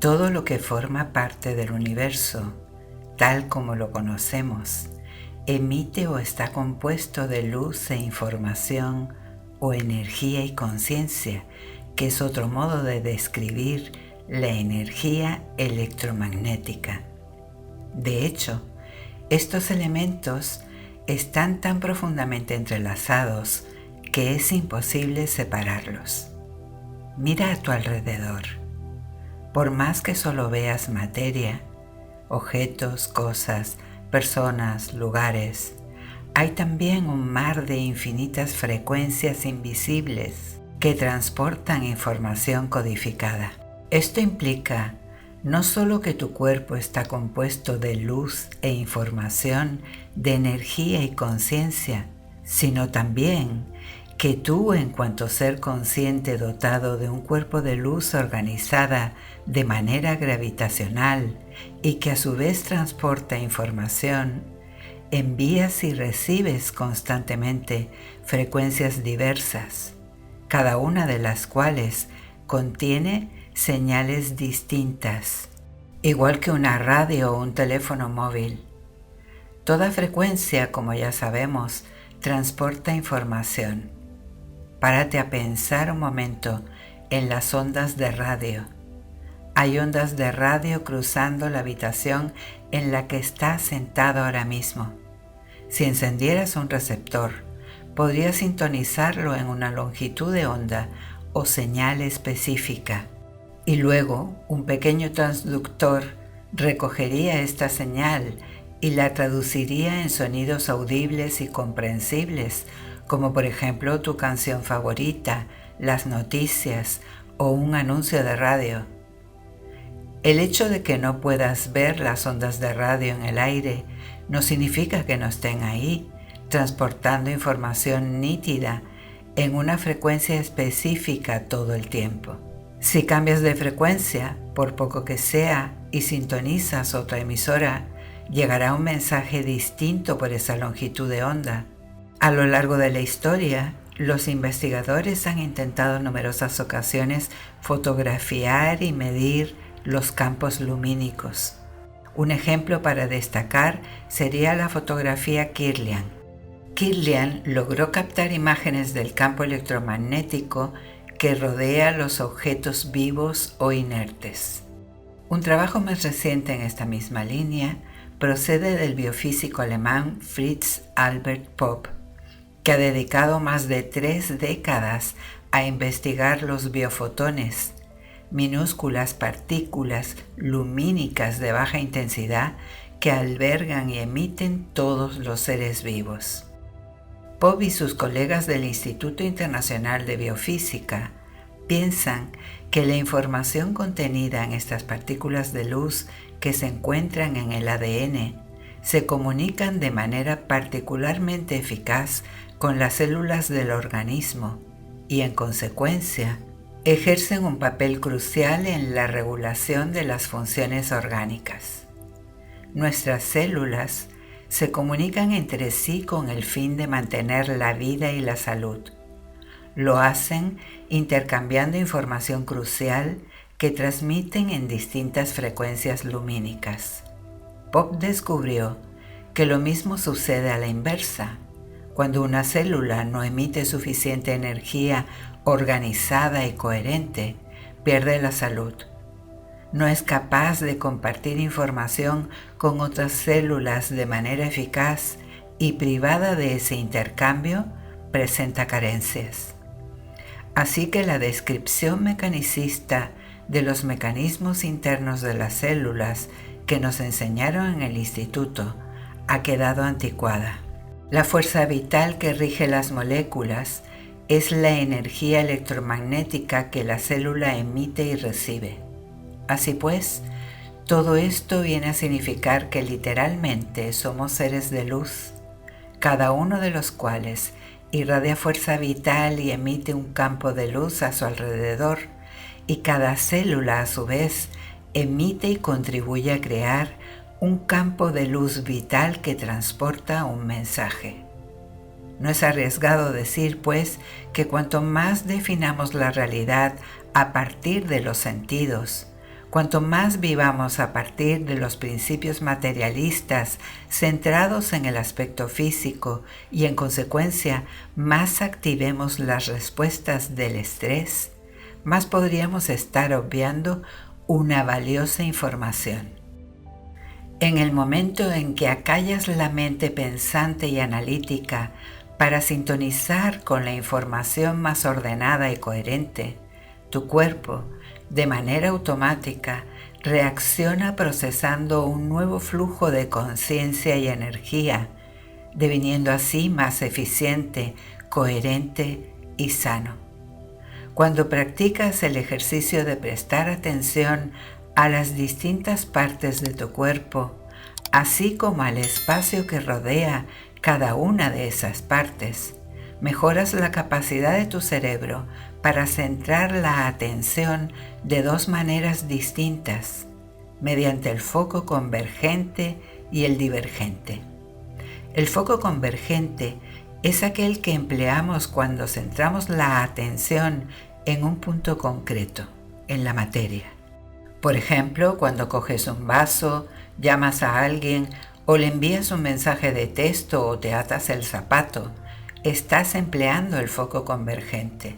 Todo lo que forma parte del universo, tal como lo conocemos, emite o está compuesto de luz e información o energía y conciencia, que es otro modo de describir la energía electromagnética. De hecho, estos elementos están tan profundamente entrelazados que es imposible separarlos. Mira a tu alrededor. Por más que solo veas materia, objetos, cosas, personas, lugares, hay también un mar de infinitas frecuencias invisibles que transportan información codificada. Esto implica no solo que tu cuerpo está compuesto de luz e información, de energía y conciencia, sino también que tú, en cuanto ser consciente dotado de un cuerpo de luz organizada de manera gravitacional y que a su vez transporta información, envías y recibes constantemente frecuencias diversas, cada una de las cuales contiene señales distintas, igual que una radio o un teléfono móvil. Toda frecuencia, como ya sabemos, transporta información. Párate a pensar un momento en las ondas de radio. Hay ondas de radio cruzando la habitación en la que estás sentado ahora mismo. Si encendieras un receptor, podrías sintonizarlo en una longitud de onda o señal específica, y luego un pequeño transductor recogería esta señal y la traduciría en sonidos audibles y comprensibles, como por ejemplo tu canción favorita, las noticias o un anuncio de radio. El hecho de que no puedas ver las ondas de radio en el aire no significa que no estén ahí, transportando información nítida en una frecuencia específica todo el tiempo. Si cambias de frecuencia, por poco que sea, y sintonizas otra emisora, llegará un mensaje distinto por esa longitud de onda. A lo largo de la historia, los investigadores han intentado en numerosas ocasiones fotografiar y medir los campos lumínicos. Un ejemplo para destacar sería la fotografía Kirlian. Kirlian logró captar imágenes del campo electromagnético que rodea los objetos vivos o inertes. Un trabajo más reciente en esta misma línea procede del biofísico alemán Fritz Albert Popp, que ha dedicado más de 3 décadas a investigar los biofotones, minúsculas partículas lumínicas de baja intensidad que albergan y emiten todos los seres vivos. Popp y sus colegas del Instituto Internacional de Biofísica piensan que la información contenida en estas partículas de luz que se encuentran en el ADN se comunican de manera particularmente eficaz con las células del organismo y, en consecuencia, ejercen un papel crucial en la regulación de las funciones orgánicas. Nuestras células se comunican entre sí con el fin de mantener la vida y la salud. Lo hacen intercambiando información crucial que transmiten en distintas frecuencias lumínicas. Popp descubrió que lo mismo sucede a la inversa. Cuando una célula no emite suficiente energía organizada y coherente, pierde la salud. No es capaz de compartir información con otras células de manera eficaz y, privada de ese intercambio, presenta carencias. Así que la descripción mecanicista de los mecanismos internos de las células que nos enseñaron en el instituto ha quedado anticuada. La fuerza vital que rige las moléculas es la energía electromagnética que la célula emite y recibe. Así pues, todo esto viene a significar que literalmente somos seres de luz, cada uno de los cuales irradia fuerza vital y emite un campo de luz a su alrededor, y cada célula a su vez emite y contribuye a crear un campo de luz vital que transporta un mensaje. No es arriesgado decir, pues, que cuanto más definamos la realidad a partir de los sentidos, Cuanto más vivamos a partir de los principios materialistas centrados en el aspecto físico y en consecuencia más activemos las respuestas del estrés, más podríamos estar obviando una valiosa información. En el momento en que acallas la mente pensante y analítica para sintonizar con la información más ordenada y coherente, tu cuerpo, de manera automática, reacciona procesando un nuevo flujo de conciencia y energía, deviniendo así más eficiente, coherente y sano. Cuando practicas el ejercicio de prestar atención a las distintas partes de tu cuerpo, así como al espacio que rodea cada una de esas partes, mejoras la capacidad de tu cerebro para centrar la atención de dos maneras distintas, mediante el foco convergente y el divergente. El foco convergente es aquel que empleamos cuando centramos la atención en un punto concreto, en la materia. Por ejemplo, cuando coges un vaso, llamas a alguien o le envías un mensaje de texto o te atas el zapato, estás empleando el foco convergente.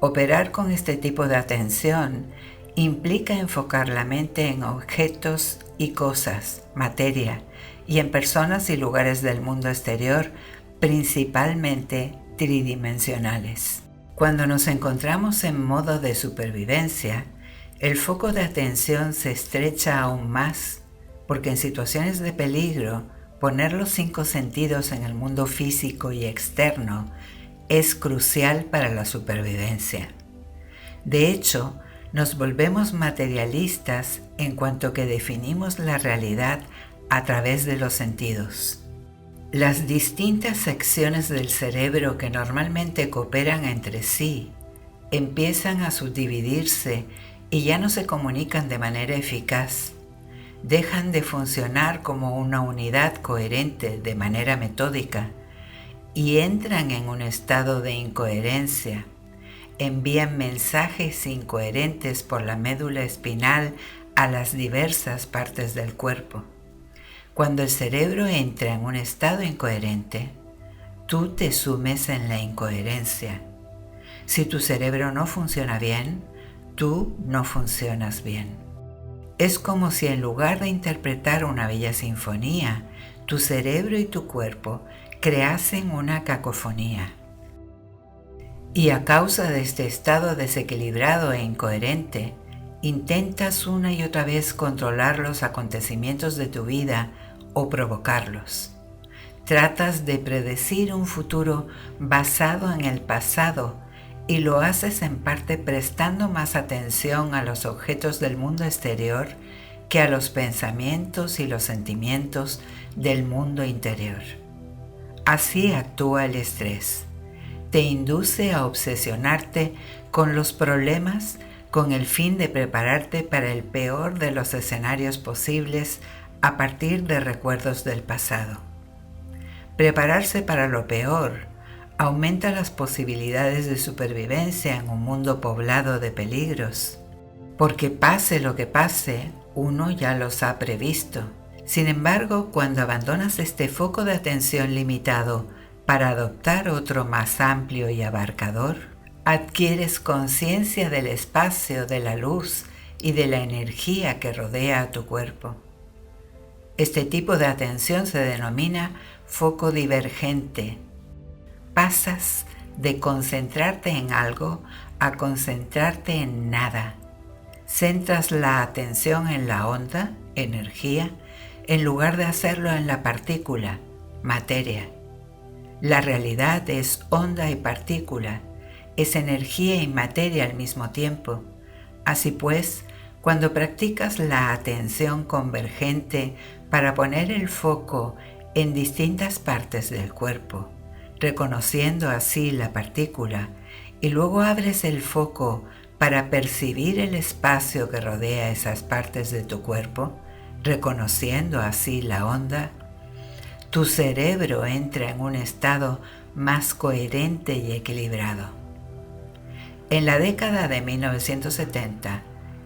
Operar con este tipo de atención implica enfocar la mente en objetos y cosas, materia, y en personas y lugares del mundo exterior, principalmente tridimensionales. Cuando nos encontramos en modo de supervivencia, el foco de atención se estrecha aún más, porque en situaciones de peligro, poner los 5 sentidos en el mundo físico y externo es crucial para la supervivencia. De hecho, nos volvemos materialistas en cuanto que definimos la realidad a través de los sentidos. Las distintas secciones del cerebro que normalmente cooperan entre sí empiezan a subdividirse y ya no se comunican de manera eficaz. Dejan de funcionar como una unidad coherente de manera metódica y entran en un estado de incoherencia. Envían mensajes incoherentes por la médula espinal a las diversas partes del cuerpo. Cuando el cerebro entra en un estado incoherente, tú te sumes en la incoherencia. Si tu cerebro no funciona bien, tú no funcionas bien. Es como si en lugar de interpretar una bella sinfonía, tu cerebro y tu cuerpo creasen una cacofonía. Y a causa de este estado desequilibrado e incoherente, intentas una y otra vez controlar los acontecimientos de tu vida o provocarlos. Tratas de predecir un futuro basado en el pasado y lo haces en parte prestando más atención a los objetos del mundo exterior que a los pensamientos y los sentimientos del mundo interior. Así actúa el estrés. Te induce a obsesionarte con los problemas con el fin de prepararte para el peor de los escenarios posibles a partir de recuerdos del pasado. Prepararse para lo peor aumenta las posibilidades de supervivencia en un mundo poblado de peligros, porque pase lo que pase, uno ya los ha previsto. Sin embargo, cuando abandonas este foco de atención limitado para adoptar otro más amplio y abarcador, adquieres conciencia del espacio, de la luz y de la energía que rodea a tu cuerpo. Este tipo de atención se denomina foco divergente. Pasas de concentrarte en algo a concentrarte en nada. Centras la atención en la onda, energía, en lugar de hacerlo en la partícula, materia. La realidad es onda y partícula, es energía y materia al mismo tiempo. Así pues, cuando practicas la atención convergente para poner el foco en distintas partes del cuerpo, reconociendo así la partícula, y luego abres el foco para percibir el espacio que rodea esas partes de tu cuerpo, reconociendo así la onda, tu cerebro entra en un estado más coherente y equilibrado. En la década de 1970,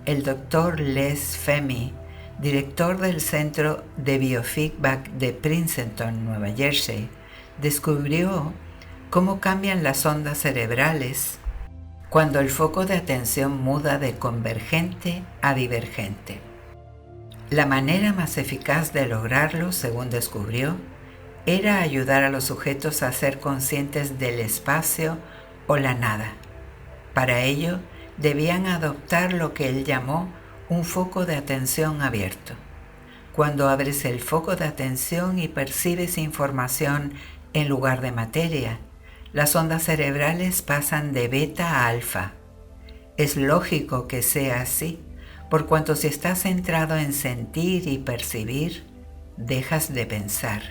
el Dr. Les Fehmi, director del Centro de Biofeedback de Princeton, Nueva Jersey, descubrió cómo cambian las ondas cerebrales cuando el foco de atención muda de convergente a divergente. La manera más eficaz de lograrlo, según descubrió, era ayudar a los sujetos a ser conscientes del espacio o la nada. Para ello, debían adoptar lo que él llamó un foco de atención abierto. Cuando abres el foco de atención y percibes información en lugar de materia, las ondas cerebrales pasan de beta a alfa. Es lógico que sea así, por cuanto si estás centrado en sentir y percibir, dejas de pensar.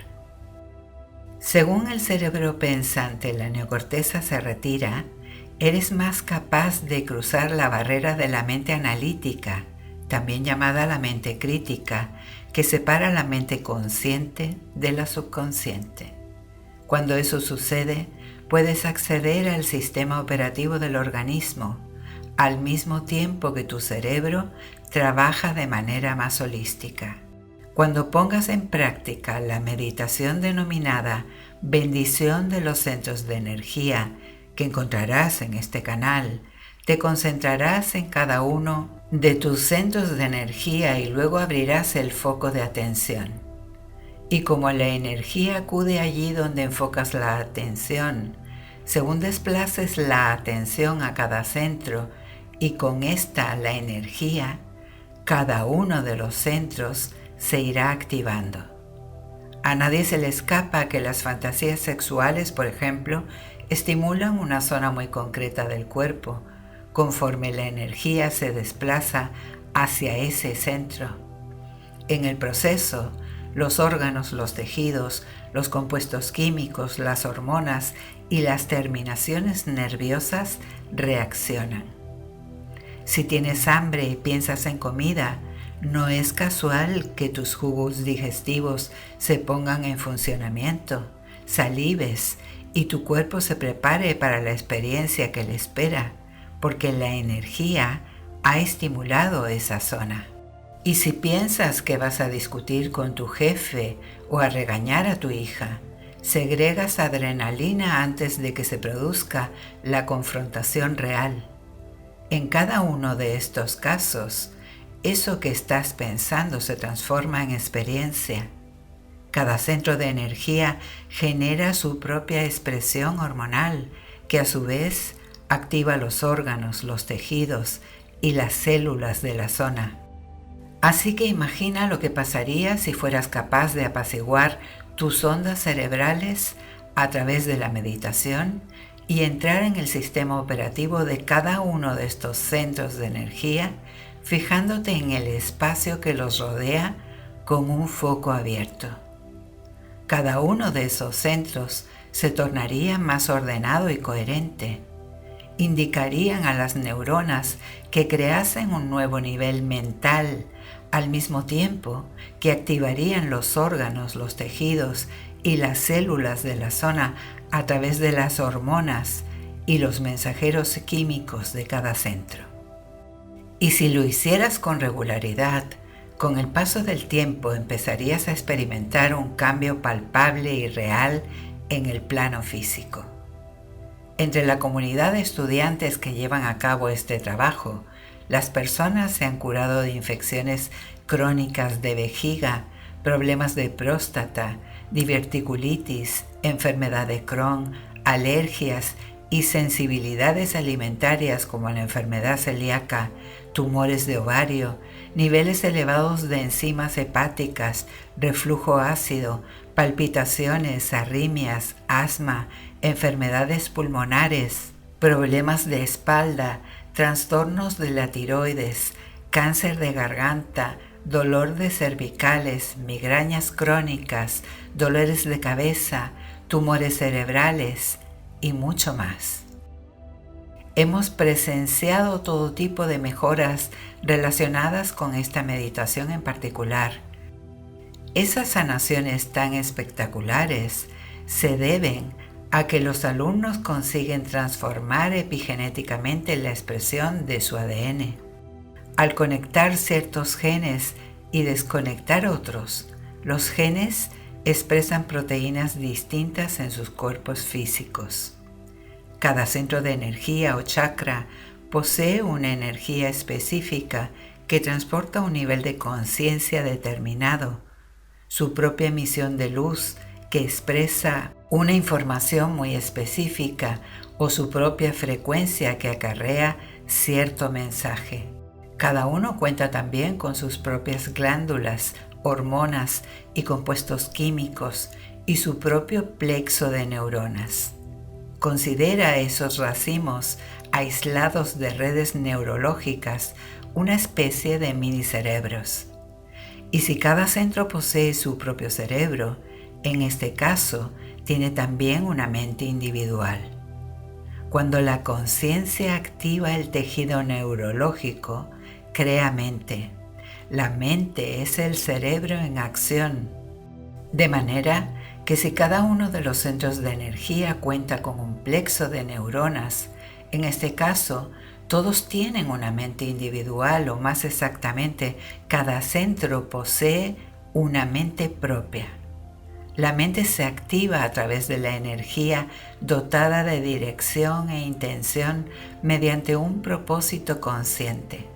Según el cerebro pensante, la neocorteza se retira, eres más capaz de cruzar la barrera de la mente analítica, también llamada la mente crítica, que separa la mente consciente de la subconsciente. Cuando eso sucede, puedes acceder al sistema operativo del organismo, al mismo tiempo que tu cerebro trabaja de manera más holística. Cuando pongas en práctica la meditación denominada bendición de los centros de energía que encontrarás en este canal, te concentrarás en cada uno de tus centros de energía y luego abrirás el foco de atención. Y como la energía acude allí donde enfocas la atención, según desplaces la atención a cada centro y con esta la energía, cada uno de los centros se irá activando. A nadie se le escapa que las fantasías sexuales, por ejemplo, estimulan una zona muy concreta del cuerpo, conforme la energía se desplaza hacia ese centro. En el proceso, los órganos, los tejidos, los compuestos químicos, las hormonas y las terminaciones nerviosas reaccionan. Si tienes hambre y piensas en comida, no es casual que tus jugos digestivos se pongan en funcionamiento, salives y tu cuerpo se prepare para la experiencia que le espera, porque la energía ha estimulado esa zona. Y si piensas que vas a discutir con tu jefe o a regañar a tu hija, segregas adrenalina antes de que se produzca la confrontación real. En cada uno de estos casos, eso que estás pensando se transforma en experiencia. Cada centro de energía genera su propia expresión hormonal, que a su vez activa los órganos, los tejidos y las células de la zona. Así que imagina lo que pasaría si fueras capaz de apaciguar tus ondas cerebrales a través de la meditación y entrar en el sistema operativo de cada uno de estos centros de energía, fijándote en el espacio que los rodea con un foco abierto. Cada uno de esos centros se tornaría más ordenado y coherente. Indicarían a las neuronas que creasen un nuevo nivel mental, al mismo tiempo que activarían los órganos, los tejidos y las células de la zona a través de las hormonas y los mensajeros químicos de cada centro. Y si lo hicieras con regularidad, con el paso del tiempo empezarías a experimentar un cambio palpable y real en el plano físico. Entre la comunidad de estudiantes que llevan a cabo este trabajo, las personas se han curado de infecciones crónicas de vejiga, problemas de próstata, diverticulitis, enfermedad de Crohn, alergias y sensibilidades alimentarias como la enfermedad celíaca, tumores de ovario, niveles elevados de enzimas hepáticas, reflujo ácido, palpitaciones, arritmias, asma, enfermedades pulmonares, problemas de espalda, trastornos de la tiroides, cáncer de garganta, dolor de cervicales, migrañas crónicas, dolores de cabeza, tumores cerebrales y mucho más. Hemos presenciado todo tipo de mejoras relacionadas con esta meditación en particular. Esas sanaciones tan espectaculares se deben a que los alumnos consiguen transformar epigenéticamente la expresión de su ADN. Al conectar ciertos genes y desconectar otros, los genes expresan proteínas distintas en sus cuerpos físicos. Cada centro de energía o chakra posee una energía específica que transporta un nivel de conciencia determinado, su propia emisión de luz que expresa una información muy específica o su propia frecuencia que acarrea cierto mensaje. Cada uno cuenta también con sus propias glándulas, hormonas y compuestos químicos y su propio plexo de neuronas. Considera esos racimos aislados de redes neurológicas una especie de mini cerebros. Y si cada centro posee su propio cerebro, en este caso tiene también una mente individual. Cuando la conciencia activa el tejido neurológico, crea mente. La mente es el cerebro en acción. De manera que si cada uno de los centros de energía cuenta con un plexo de neuronas, en este caso, todos tienen una mente individual, o más exactamente, cada centro posee una mente propia. La mente se activa a través de la energía dotada de dirección e intención mediante un propósito consciente.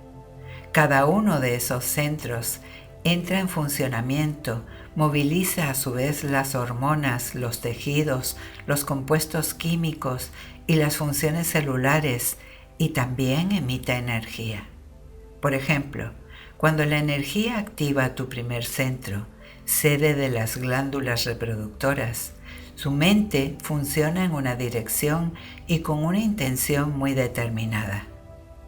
Cada uno de esos centros entra en funcionamiento, moviliza a su vez las hormonas, los tejidos, los compuestos químicos y las funciones celulares, y también emite energía. Por ejemplo, cuando la energía activa tu primer centro, sede de las glándulas reproductoras, su mente funciona en una dirección y con una intención muy determinada.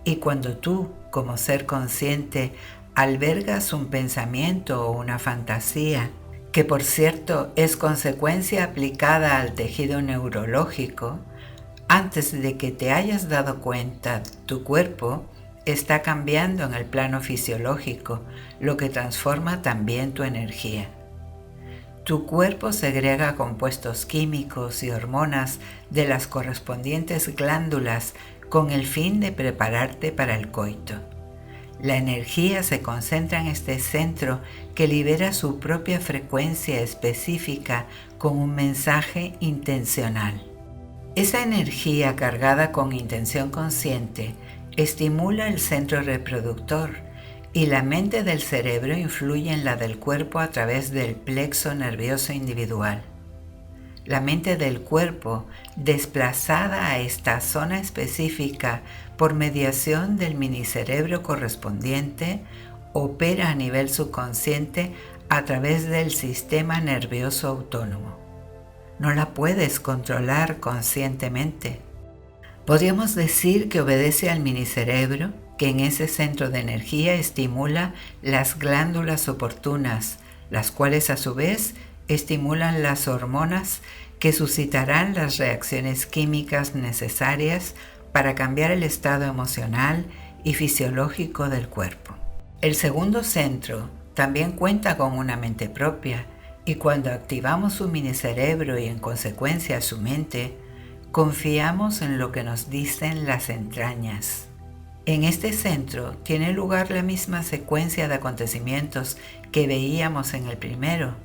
Y cuando tú, como ser consciente, albergas un pensamiento o una fantasía, que por cierto es consecuencia aplicada al tejido neurológico, antes de que te hayas dado cuenta, tu cuerpo está cambiando en el plano fisiológico, lo que transforma también tu energía. Tu cuerpo segrega compuestos químicos y hormonas de las correspondientes glándulas con el fin de prepararte para el coito. La energía se concentra en este centro que libera su propia frecuencia específica con un mensaje intencional. Esa energía cargada con intención consciente estimula el centro reproductor y la mente del cerebro influye en la del cuerpo a través del plexo nervioso individual. La mente del cuerpo, desplazada a esta zona específica por mediación del minicerebro correspondiente, opera a nivel subconsciente a través del sistema nervioso autónomo. No la puedes controlar conscientemente. Podríamos decir que obedece al minicerebro, que en ese centro de energía estimula las glándulas oportunas, las cuales a su vez estimulan las hormonas que suscitarán las reacciones químicas necesarias para cambiar el estado emocional y fisiológico del cuerpo. El segundo centro también cuenta con una mente propia, y cuando activamos su minicerebro y en consecuencia su mente, confiamos en lo que nos dicen las entrañas. En este centro tiene lugar la misma secuencia de acontecimientos que veíamos en el primero,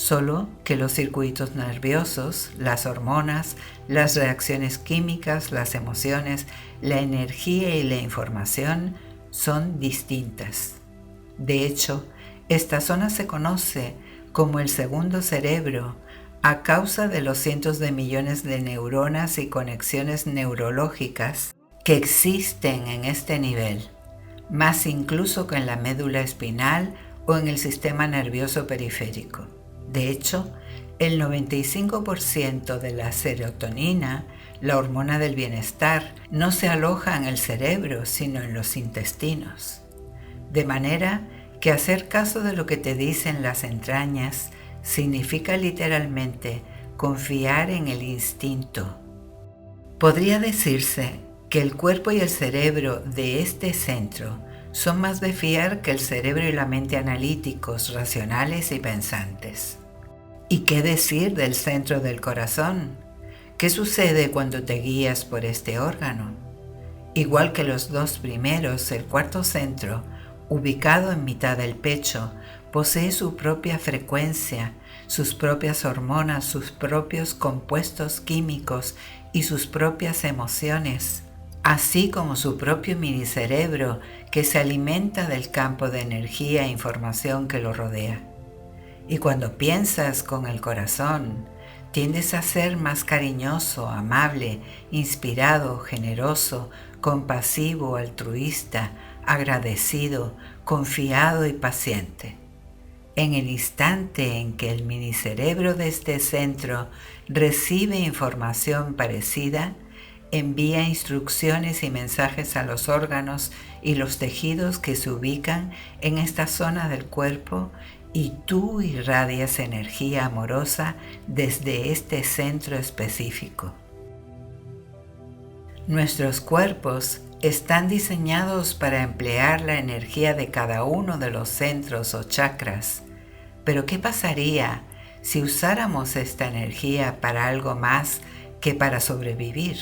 solo que los circuitos nerviosos, las hormonas, las reacciones químicas, las emociones, la energía y la información son distintas. De hecho, esta zona se conoce como el segundo cerebro a causa de los cientos de millones de neuronas y conexiones neurológicas que existen en este nivel, más incluso que en la médula espinal o en el sistema nervioso periférico. De hecho, el 95% de la serotonina, la hormona del bienestar, no se aloja en el cerebro, sino en los intestinos. De manera que hacer caso de lo que te dicen las entrañas significa literalmente confiar en el instinto. Podría decirse que el cuerpo y el cerebro de este centro son más de fiar que el cerebro y la mente analíticos, racionales y pensantes. ¿Y qué decir del centro del corazón? ¿Qué sucede cuando te guías por este órgano? Igual que los dos primeros, el cuarto centro, ubicado en mitad del pecho, posee su propia frecuencia, sus propias hormonas, sus propios compuestos químicos y sus propias emociones, así como su propio minicerebro que se alimenta del campo de energía e información que lo rodea. Y cuando piensas con el corazón, tiendes a ser más cariñoso, amable, inspirado, generoso, compasivo, altruista, agradecido, confiado y paciente. En el instante en que el minicerebro de este centro recibe información parecida, envía instrucciones y mensajes a los órganos y los tejidos que se ubican en esta zona del cuerpo, y tú irradias energía amorosa desde este centro específico. Nuestros cuerpos están diseñados para emplear la energía de cada uno de los centros o chakras. Pero ¿qué pasaría si usáramos esta energía para algo más que para sobrevivir?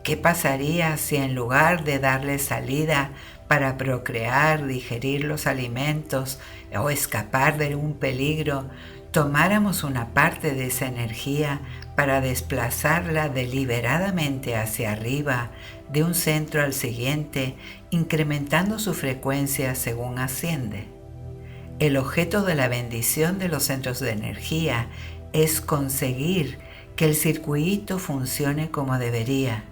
¿Qué pasaría si en lugar de darle salida para procrear, digerir los alimentos o escapar de un peligro, tomáramos una parte de esa energía para desplazarla deliberadamente hacia arriba, de un centro al siguiente, incrementando su frecuencia según asciende? El objeto de la bendición de los centros de energía es conseguir que el circuito funcione como debería.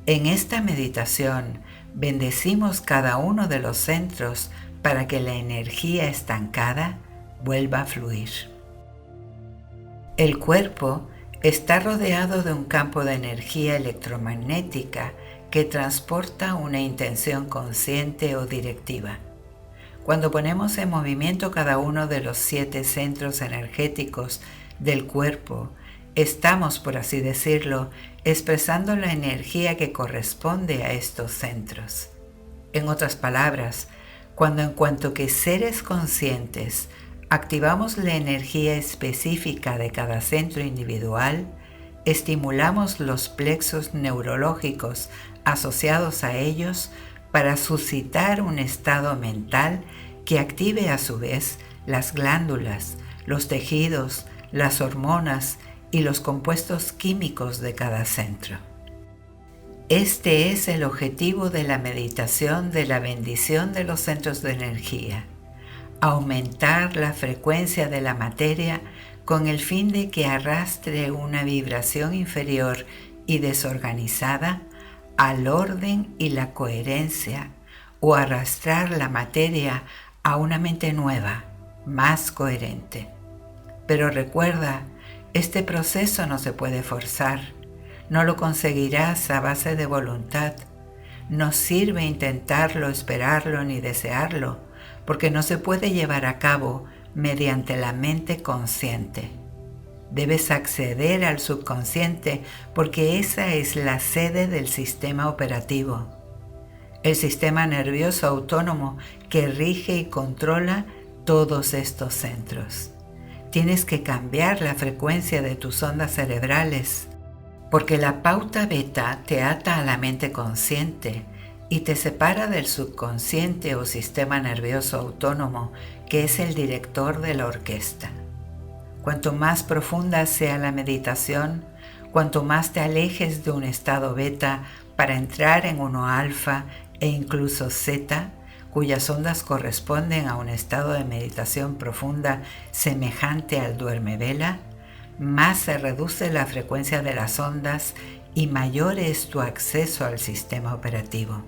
En esta meditación bendecimos cada uno de los centros para que la energía estancada vuelva a fluir. El cuerpo está rodeado de un campo de energía electromagnética que transporta una intención consciente o directiva. Cuando ponemos en movimiento cada uno de los 7 centros energéticos del cuerpo, estamos, por así decirlo, expresando la energía que corresponde a estos centros. En otras palabras, cuando en cuanto que seres conscientes activamos la energía específica de cada centro individual, estimulamos los plexos neurológicos asociados a ellos para suscitar un estado mental que active a su vez las glándulas, los tejidos, las hormonas y los compuestos químicos de cada centro. Este es el objetivo de la meditación de la bendición de los centros de energía: aumentar la frecuencia de la materia con el fin de que arrastre una vibración inferior y desorganizada al orden y la coherencia, o arrastrar la materia a una mente nueva, más coherente. Pero recuerda, este proceso no se puede forzar, no lo conseguirás a base de voluntad. No sirve intentarlo, esperarlo ni desearlo, porque no se puede llevar a cabo mediante la mente consciente. Debes acceder al subconsciente porque esa es la sede del sistema operativo, el sistema nervioso autónomo que rige y controla todos estos centros. Tienes que cambiar la frecuencia de tus ondas cerebrales, porque la pauta beta te ata a la mente consciente y te separa del subconsciente o sistema nervioso autónomo, que es el director de la orquesta. Cuanto más profunda sea la meditación, cuanto más te alejes de un estado beta para entrar en uno alfa e incluso zeta, cuyas ondas corresponden a un estado de meditación profunda semejante al duermevela, más se reduce la frecuencia de las ondas y mayor es tu acceso al sistema operativo.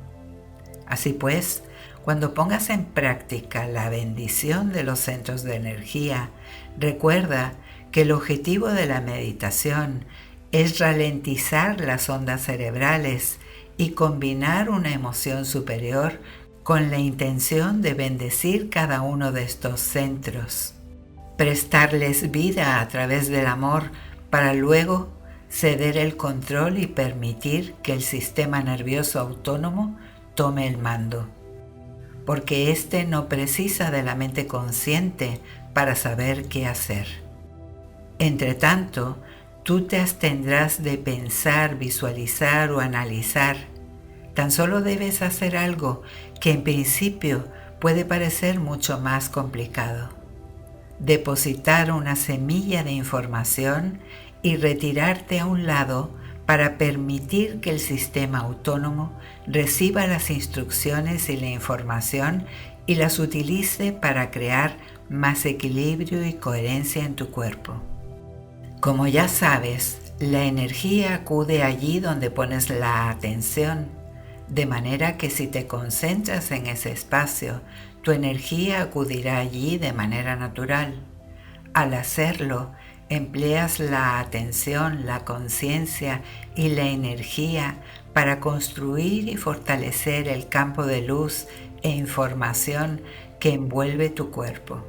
Así pues, cuando pongas en práctica la bendición de los centros de energía, recuerda que el objetivo de la meditación es ralentizar las ondas cerebrales y combinar una emoción superior con la intención de bendecir cada uno de estos centros, prestarles vida a través del amor para luego ceder el control y permitir que el sistema nervioso autónomo tome el mando, porque éste no precisa de la mente consciente para saber qué hacer. Entre tanto, Tú te abstendrás de pensar, visualizar o analizar. Tan solo debes hacer algo que en principio puede parecer mucho más complicado: depositar una semilla de información y retirarte a un lado para permitir que el sistema autónomo reciba las instrucciones y la información y las utilice para crear más equilibrio y coherencia en tu cuerpo. Como ya sabes, la energía acude allí donde pones la atención, de manera que si te concentras en ese espacio, tu energía acudirá allí de manera natural. Al hacerlo, empleas la atención, la conciencia y la energía para construir y fortalecer el campo de luz e información que envuelve tu cuerpo.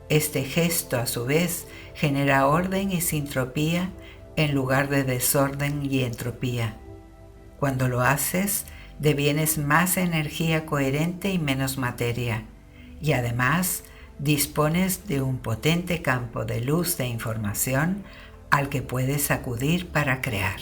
Este gesto, a su vez, genera orden y sintropía en lugar de desorden y entropía. Cuando lo haces, devienes más energía coherente y menos materia, y además dispones de un potente campo de luz e información al que puedes acudir para crear.